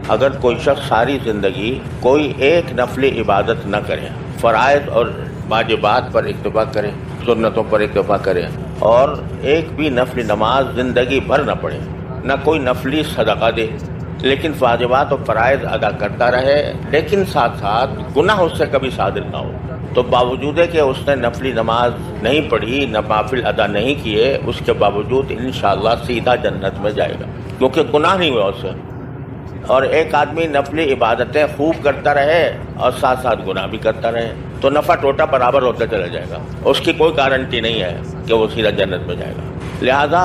اگر کوئی شخص ساری زندگی کوئی ایک نفلی عبادت نہ کرے، فرائض اور واجبات پر اکتفا کرے، سنتوں پر اکتفا کرے، اور ایک بھی نفلی نماز زندگی بھر نہ پڑھے، نہ کوئی نفلی صدقہ دے، لیکن واجبات اور فرائض ادا کرتا رہے، لیکن ساتھ ساتھ گناہ اس سے کبھی صادر نہ ہو، تو باوجود کہ اس نے نفلی نماز نہیں پڑھی، نوافل ادا نہیں کیے، اس کے باوجود انشاءاللہ سیدھا جنت میں جائے گا، کیونکہ گناہ نہیں ہوا اس سے۔ اور ایک آدمی نفلی عبادتیں خوب کرتا رہے اور ساتھ ساتھ گناہ بھی کرتا رہے تو نفع ٹوٹا برابر ہوتا چلا جائے گا، اس کی کوئی گارنٹی نہیں ہے کہ وہ سیدھا جنت میں جائے گا۔ لہذا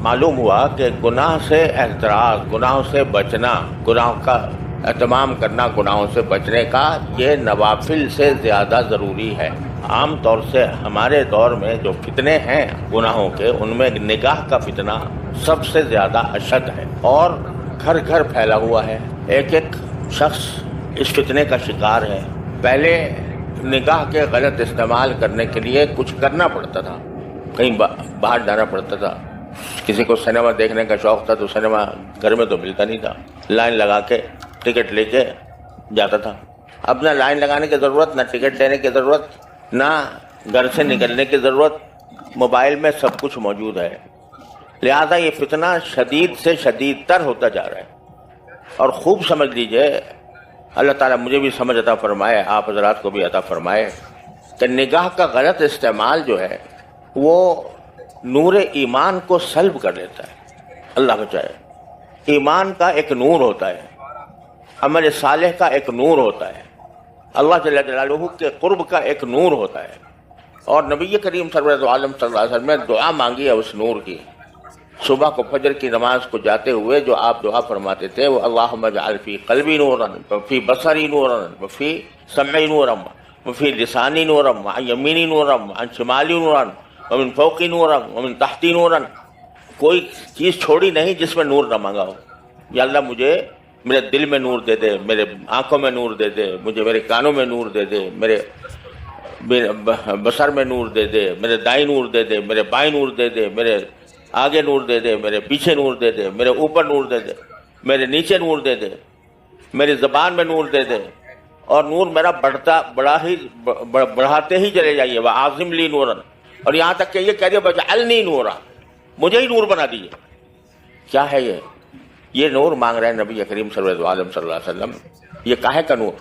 معلوم ہوا کہ گناہ سے احتراز، گناہوں سے بچنا، گناہوں کا اہتمام کرنا، گناہوں سے بچنے کا یہ نوافل سے زیادہ ضروری ہے۔ عام طور سے ہمارے دور میں جو فتنے ہیں گناہوں کے، ان میں نگاہ کا فتنہ سب سے زیادہ اشد ہے اور گھر گھر پھیلا ہوا ہے۔ ایک ایک شخص اس فتنے کا شکار ہے۔ پہلے نگاہ کے غلط استعمال کرنے کے لیے کچھ کرنا پڑتا تھا، کہیں باہر جانا پڑتا تھا، کسی کو سنیما دیکھنے کا شوق تھا تو سنیما گھر میں تو ملتا نہیں تھا، لائن لگا کے ٹکٹ لے کے جاتا تھا۔ اب نہ لائن لگانے کی ضرورت، نہ ٹکٹ لینے کی ضرورت، نہ گھر سے نکلنے کی ضرورت، موبائل میں سب کچھ موجود ہے۔ لہذا یہ فتنہ شدید سے شدید تر ہوتا جا رہا ہے۔ اور خوب سمجھ لیجئے، اللہ تعالیٰ مجھے بھی سمجھ عطا فرمائے، آپ حضرات کو بھی عطا فرمائے، کہ نگاہ کا غلط استعمال جو ہے وہ نور ایمان کو سلب کر لیتا ہے۔ اللہ بچائے۔ ایمان کا ایک نور ہوتا ہے، عمل صالح کا ایک نور ہوتا ہے، اللہ جل جلالہ کے قرب کا ایک نور ہوتا ہے، اور نبی کریم سرور عالم صلی اللہ علیہ وسلم نے دعا مانگی ہے اس نور کی۔ صبح کو فجر کی نماز کو جاتے ہوئے جو آپ دعا فرماتے تھے وہ اللہم اجعل فی قلبی نورا وفی بصری نورا وفی سمعی نورا وفی لسانی نورا وعن یمینی نورا وعن شمالی نورا ومن فوقی نورا ومن تحتی نورا، کوئی چیز چھوڑی نہیں جس میں نور نہ مانگا ہو۔ یا اللہ مجھے میرے دل میں نور دے دے، میرے آنکھوں میں نور دے دے، مجھے میرے کانوں میں نور دے دے، میرے بصر میں نور دے دے، میرے دائیں نور دے دے، میرے بائیں نور دے دے، میرے آگے نور دے دے، میرے پیچھے نور دے دے، میرے اوپر نور دے دے، میرے نیچے نور دے دے، میری زبان میں نور دے دے، اور نور میرا بڑھاتے ہی چلے جائیے، وَعَظِمْ لِي نُورًا، اور یہاں تک کہ یہ کہہ دے وَاجْعَلْنِي نُورًا، مجھے ہی نور بنا دیجیے۔ کیا ہے یہ نور مانگ رہے ہیں نبی کریم صلی اللہ علیہ وسلم۔ یہ کاہے کا نور؟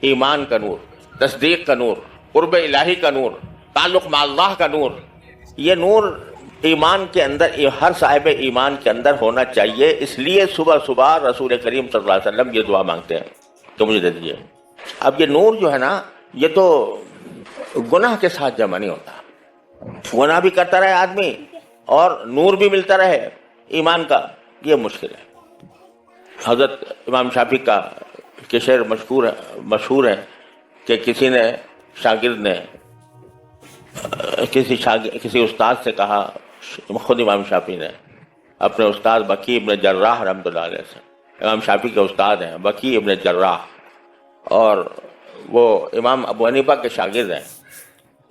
ایمان کا نور، تصدیق کا نور، قرب الہی کا نور، تعلق مع اللہ کا نور۔ یہ نور ایمان کے اندر، ہر صاحب ایمان کے اندر ہونا چاہیے، اس لیے صبح صبح رسول کریم صلی اللہ علیہ وسلم یہ دعا مانگتے ہیں تو مجھے دے دیجیے۔ اب یہ نور جو ہے نا، یہ تو گناہ کے ساتھ جمع نہیں ہوتا، گناہ بھی کرتا رہے آدمی اور نور بھی ملتا رہے ایمان کا، یہ مشکل ہے۔ حضرت امام شافعی کا کہ شعر مشہور ہے کہ کسی نے شاگرد نے کسی استاد سے کہا، خود امام شافعی نے اپنے استاد بکی ابن جراح رحمۃ اللہ علیہ سے، امام شافعی کے استاد ہیں بکی ابن جراح، اور وہ امام ابو حنیفہ کے شاگرد ہیں،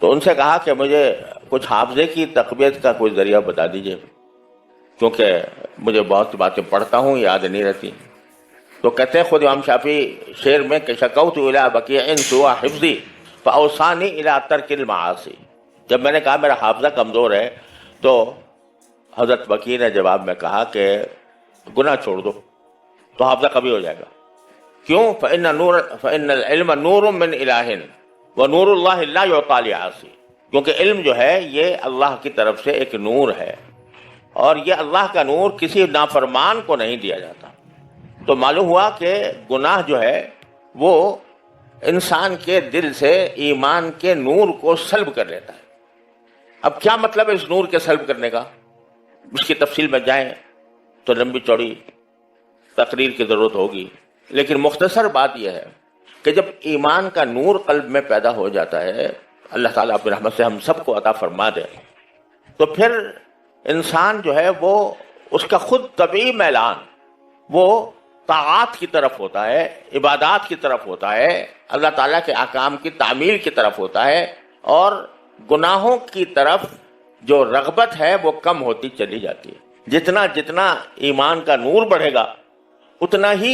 تو ان سے کہا کہ مجھے کچھ حافظے کی تقویت کا کوئی ذریعہ بتا دیجئے، کیونکہ مجھے بہت باتیں پڑھتا ہوں یاد نہیں رہتی۔ تو کہتے ہیں خود امام شافعی شعر میں کہ شکوت الی بکیع سوء حفظی فاوصانی الی ترک المعاصی، جب میں نے کہا میرا حافظہ کمزور ہے تو حضرت بکی نے جواب میں کہا کہ گناہ چھوڑ دو تو حافظہ کبھی ہو جائے گا۔ کیوں؟ فإن العلم نور من الہ ونور اللہ لا یعطی لعاصی، کیونکہ علم جو ہے یہ اللہ کی طرف سے ایک نور ہے، اور یہ اللہ کا نور کسی نافرمان کو نہیں دیا جاتا۔ تو معلوم ہوا کہ گناہ جو ہے وہ انسان کے دل سے ایمان کے نور کو سلب کر لیتا ہے۔ اب کیا مطلب ہے اس نور کے سلب کرنے کا؟ اس کی تفصیل میں جائیں تو لمبی چوڑی تقریر کی ضرورت ہوگی، لیکن مختصر بات یہ ہے کہ جب ایمان کا نور قلب میں پیدا ہو جاتا ہے، اللہ تعالیٰ اپنی رحمت سے ہم سب کو عطا فرما دے، تو پھر انسان جو ہے وہ اس کا خود طبعی میلان وہ طاعات کی طرف ہوتا ہے، عبادات کی طرف ہوتا ہے، اللہ تعالیٰ کے احکام کی تعمیل کی طرف ہوتا ہے، اور گناہوں کی طرف جو رغبت ہے وہ کم ہوتی چلی جاتی ہے۔ جتنا جتنا ایمان کا نور بڑھے گا اتنا ہی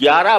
11